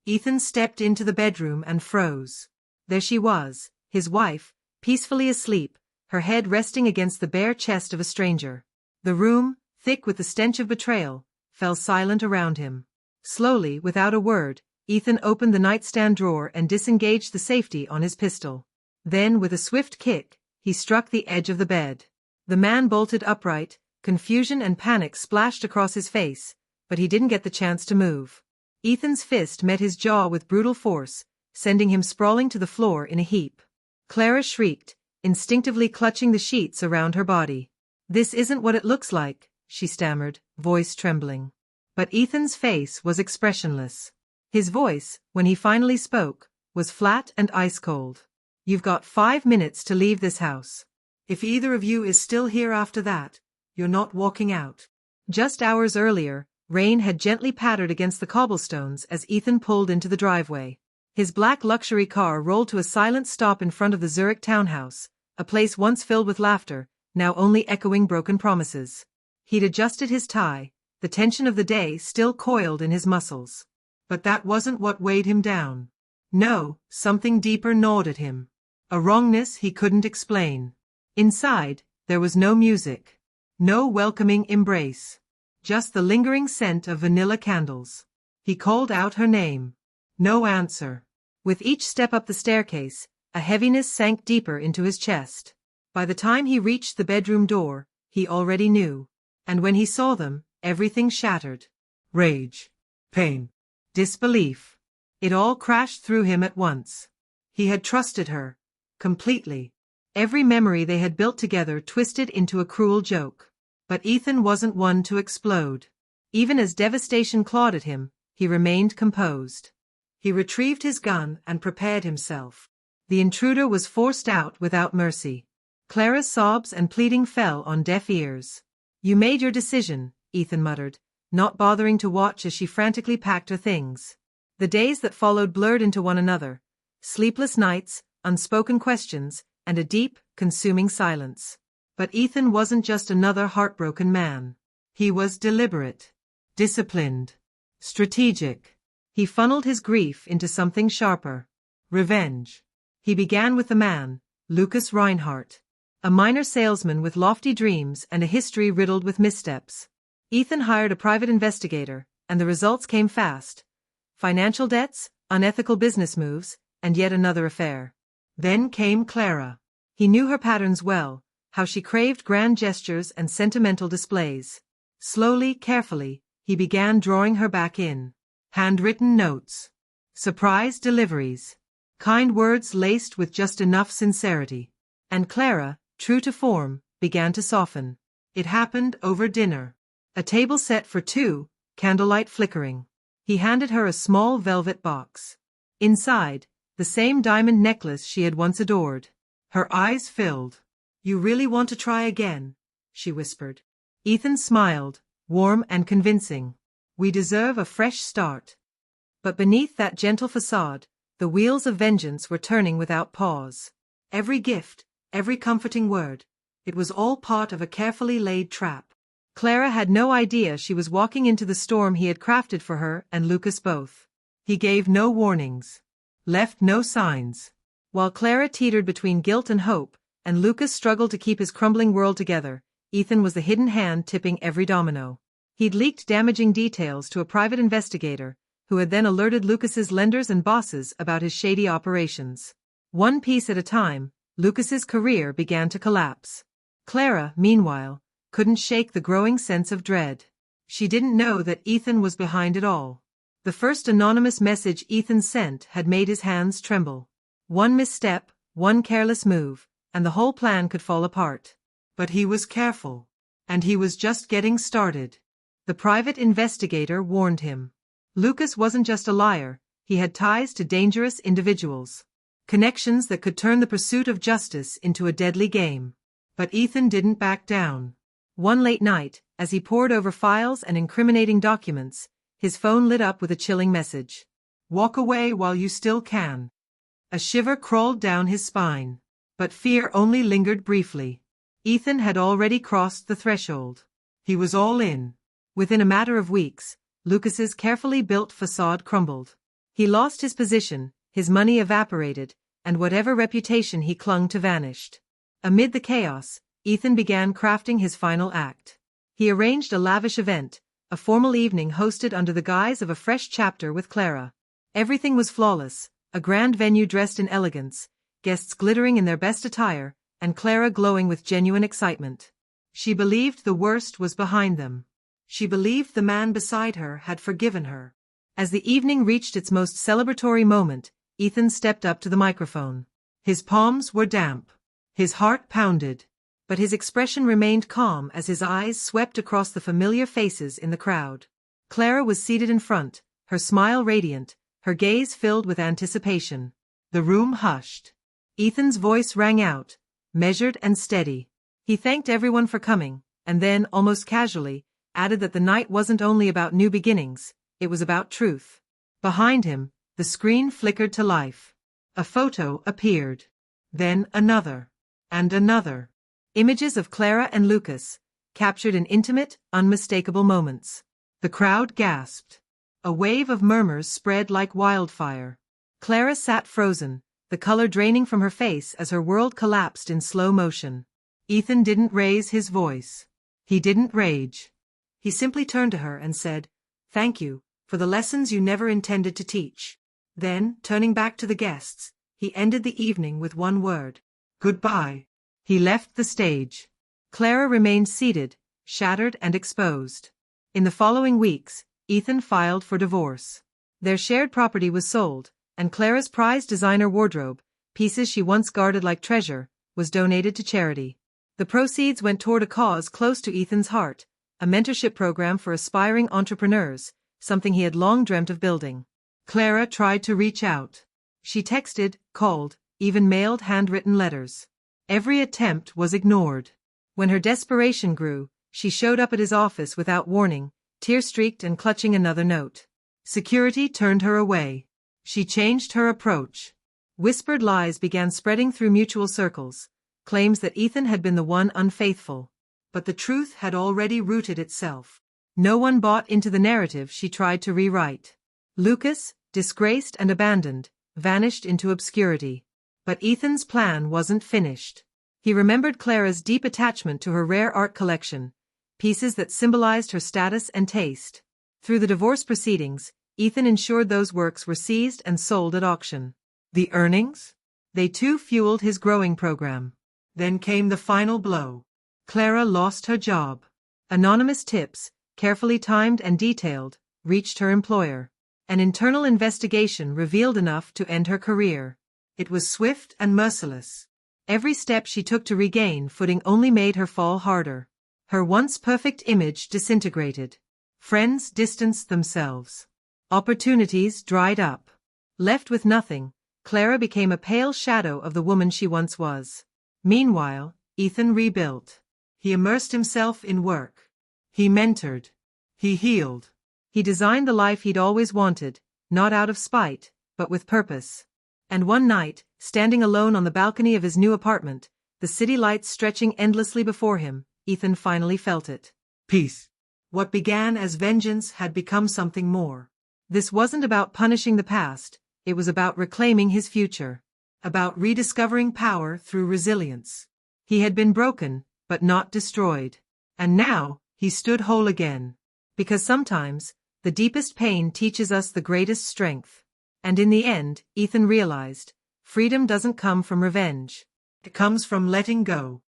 Ethan stepped into the bedroom and froze. There she was, his wife, peacefully asleep, her head resting against the bare chest of a stranger. The room, thick with the stench of betrayal, fell silent around him. Slowly, without a word, Ethan opened the nightstand drawer and disengaged the safety on his pistol. Then, with a swift kick, he struck the edge of the bed. The man bolted upright, confusion and panic splashed across his face, but he didn't get the chance to move. Ethan's fist met his jaw with brutal force, sending him sprawling to the floor in a heap. Clara shrieked, instinctively clutching the sheets around her body. "This isn't what it looks like," she stammered, voice trembling. But Ethan's face was expressionless. His voice, when he finally spoke, was flat and ice-cold. "You've got 5 minutes to leave this house. If either of you is still here after that, you're not walking out." Just hours earlier, rain had gently pattered against the cobblestones as Ethan pulled into the driveway. His black luxury car rolled to a silent stop in front of the Zurich townhouse, a place once filled with laughter, now only echoing broken promises. He'd adjusted his tie, the tension of the day still coiled in his muscles. But that wasn't what weighed him down. No, something deeper gnawed at him. A wrongness he couldn't explain. Inside, there was no music. No welcoming embrace. Just the lingering scent of vanilla candles. He called out her name. No answer. With each step up the staircase, a heaviness sank deeper into his chest. By the time he reached the bedroom door, he already knew. And when he saw them, everything shattered. Rage. Pain. Disbelief. It all crashed through him at once. He had trusted her. Completely. Every memory they had built together twisted into a cruel joke. But Ethan wasn't one to explode. Even as devastation clawed at him, he remained composed. He retrieved his gun and prepared himself. The intruder was forced out without mercy. Clara's sobs and pleading fell on deaf ears. "You made your decision," Ethan muttered, not bothering to watch as she frantically packed her things. The days that followed blurred into one another. Sleepless nights, unspoken questions, and a deep, consuming silence. But Ethan wasn't just another heartbroken man. He was deliberate, disciplined, strategic. He funneled his grief into something sharper. Revenge. He began with the man, Lucas Reinhardt. A minor salesman with lofty dreams and a history riddled with missteps. Ethan hired a private investigator, and the results came fast. Financial debts, unethical business moves, and yet another affair. Then came Clara. He knew her patterns well, how she craved grand gestures and sentimental displays. Slowly, carefully, he began drawing her back in. Handwritten notes. Surprise deliveries. Kind words laced with just enough sincerity. And Clara, true to form, began to soften. It happened over dinner. A table set for two, candlelight flickering. He handed her a small velvet box. Inside, the same diamond necklace she had once adored. Her eyes filled. "You really want to try again?" she whispered. Ethan smiled, warm and convincing. "We deserve a fresh start." But beneath that gentle facade, the wheels of vengeance were turning without pause. Every gift, every comforting word, it was all part of a carefully laid trap. Clara had no idea she was walking into the storm he had crafted for her and Lucas both. He gave no warnings. Left no signs. While Clara teetered between guilt and hope, and Lucas struggled to keep his crumbling world together, Ethan was the hidden hand tipping every domino. He'd leaked damaging details to a private investigator, who had then alerted Lucas's lenders and bosses about his shady operations. One piece at a time, Lucas's career began to collapse. Clara, meanwhile, couldn't shake the growing sense of dread. She didn't know that Ethan was behind it all. The first anonymous message Ethan sent had made his hands tremble. One misstep, one careless move, and the whole plan could fall apart. But he was careful. And he was just getting started. The private investigator warned him. Lucas wasn't just a liar, he had ties to dangerous individuals. Connections that could turn the pursuit of justice into a deadly game. But Ethan didn't back down. One late night, as he pored over files and incriminating documents, his phone lit up with a chilling message. "Walk away while you still can." A shiver crawled down his spine. But fear only lingered briefly. Ethan had already crossed the threshold. He was all in. Within a matter of weeks, Lucas's carefully built facade crumbled. He lost his position, his money evaporated, and whatever reputation he clung to vanished. Amid the chaos, Ethan began crafting his final act. He arranged a lavish event, a formal evening hosted under the guise of a fresh chapter with Clara. Everything was flawless, a grand venue dressed in elegance, guests glittering in their best attire, and Clara glowing with genuine excitement. She believed the worst was behind them. She believed the man beside her had forgiven her. As the evening reached its most celebratory moment, Ethan stepped up to the microphone. His palms were damp. His heart pounded. But his expression remained calm as his eyes swept across the familiar faces in the crowd. Clara was seated in front, her smile radiant, her gaze filled with anticipation. The room hushed. Ethan's voice rang out, measured and steady. He thanked everyone for coming, and then, almost casually, added that the night wasn't only about new beginnings, it was about truth. Behind him, the screen flickered to life. A photo appeared. Then another. And another. Images of Clara and Lucas, captured in intimate, unmistakable moments. The crowd gasped. A wave of murmurs spread like wildfire. Clara sat frozen, the color draining from her face as her world collapsed in slow motion. Ethan didn't raise his voice. He didn't rage. He simply turned to her and said, "Thank you, for the lessons you never intended to teach." Then, turning back to the guests, he ended the evening with one word. "Goodbye." He left the stage. Clara remained seated, shattered and exposed. In the following weeks, Ethan filed for divorce. Their shared property was sold, and Clara's prized designer wardrobe, pieces she once guarded like treasure, was donated to charity. The proceeds went toward a cause close to Ethan's heart, a mentorship program for aspiring entrepreneurs, something he had long dreamt of building. Clara tried to reach out. She texted, called, even mailed handwritten letters. Every attempt was ignored. When her desperation grew, she showed up at his office without warning, tear-streaked and clutching another note. Security turned her away. She changed her approach. Whispered lies began spreading through mutual circles, claims that Ethan had been the one unfaithful. But the truth had already rooted itself. No one bought into the narrative she tried to rewrite. Lucas, disgraced and abandoned, vanished into obscurity. But Ethan's plan wasn't finished. He remembered Clara's deep attachment to her rare art collection, pieces that symbolized her status and taste. Through the divorce proceedings, Ethan ensured those works were seized and sold at auction. The earnings? They too fueled his growing program. Then came the final blow. Clara lost her job. Anonymous tips, carefully timed and detailed, reached her employer. An internal investigation revealed enough to end her career. It was swift and merciless. Every step she took to regain footing only made her fall harder. Her once perfect image disintegrated. Friends distanced themselves. Opportunities dried up. Left with nothing, Clara became a pale shadow of the woman she once was. Meanwhile, Ethan rebuilt. He immersed himself in work. He mentored. He healed. He designed the life he'd always wanted, not out of spite, but with purpose. And one night, standing alone on the balcony of his new apartment, the city lights stretching endlessly before him, Ethan finally felt it. Peace. What began as vengeance had become something more. This wasn't about punishing the past, it was about reclaiming his future. About rediscovering power through resilience. He had been broken, but not destroyed. And now, he stood whole again. Because sometimes, the deepest pain teaches us the greatest strength. And in the end, Ethan realized, freedom doesn't come from revenge. It comes from letting go.